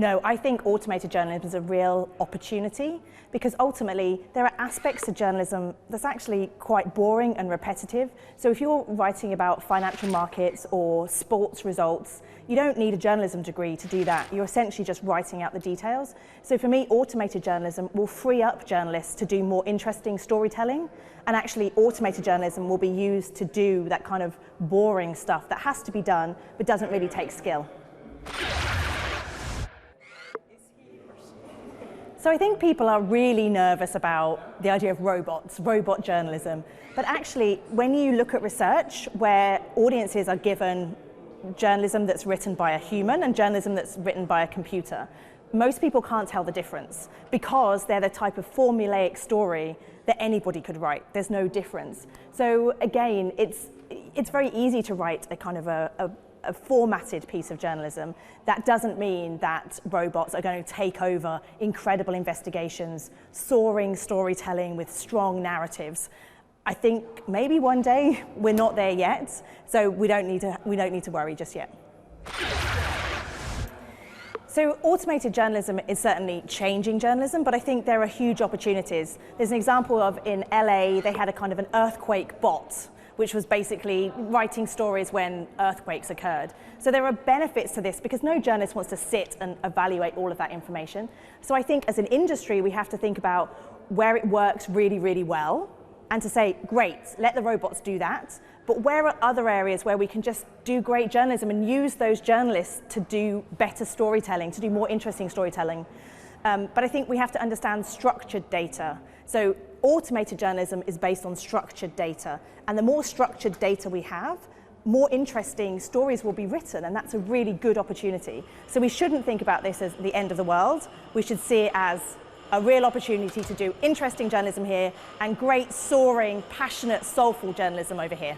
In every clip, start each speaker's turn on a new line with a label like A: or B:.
A: No, I think automated journalism is a real opportunity because ultimately there are aspects to journalism that's actually quite boring and repetitive. So if you're writing about financial markets or sports results, you don't need a journalism degree to do that. You're essentially just writing out the details. So for me, automated journalism will free up journalists to do more interesting storytelling, and actually automated journalism will be used to do that kind of boring stuff that has to be done but doesn't really take skill. So I think people are really nervous about the idea of robots, robot journalism. But actually, when you look at research where audiences are given journalism that's written by a human and journalism that's written by a computer, most people can't tell the difference because they're the type of formulaic story that anybody could write. There's no difference. So again, it's very easy to write a kind of a formatted piece of journalism. That doesn't mean that robots are going to take over incredible investigations, soaring storytelling with strong narratives. I think maybe one day. We're not there yet, so we don't need to worry just yet. So automated journalism is certainly changing journalism, but I think there are huge opportunities. There's an example of in LA, they had a kind of an earthquake bot, which was basically writing stories when earthquakes occurred. So there are benefits to this because no journalist wants to sit and evaluate all of that information. So I think as an industry, we have to think about where it works really, really well and to say, great, let the robots do that. But where are other areas where we can just do great journalism and use those journalists to do better storytelling, to do more interesting storytelling? But I think we have to understand structured data. So automated journalism is based on structured data. And the more structured data we have, more interesting stories will be written, and that's a really good opportunity. So we shouldn't think about this as the end of the world. We should see it as a real opportunity to do interesting journalism here and great, soaring, passionate, soulful journalism over here.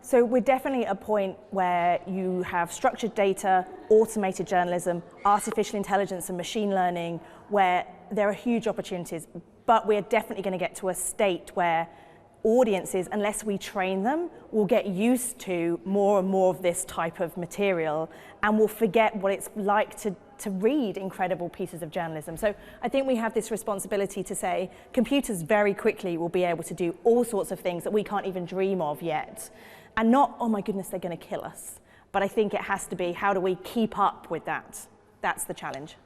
A: So we're definitely at a point where you have structured data, automated journalism, artificial intelligence and machine learning, where there are huge opportunities. But we're definitely going to get to a state where audiences, unless we train them, will get used to more and more of this type of material and will forget what it's like to read incredible pieces of journalism. So I think we have this responsibility to say computers very quickly will be able to do all sorts of things that we can't even dream of yet. And not, oh my goodness, they're going to kill us. But I think it has to be, how do we keep up with that? That's the challenge.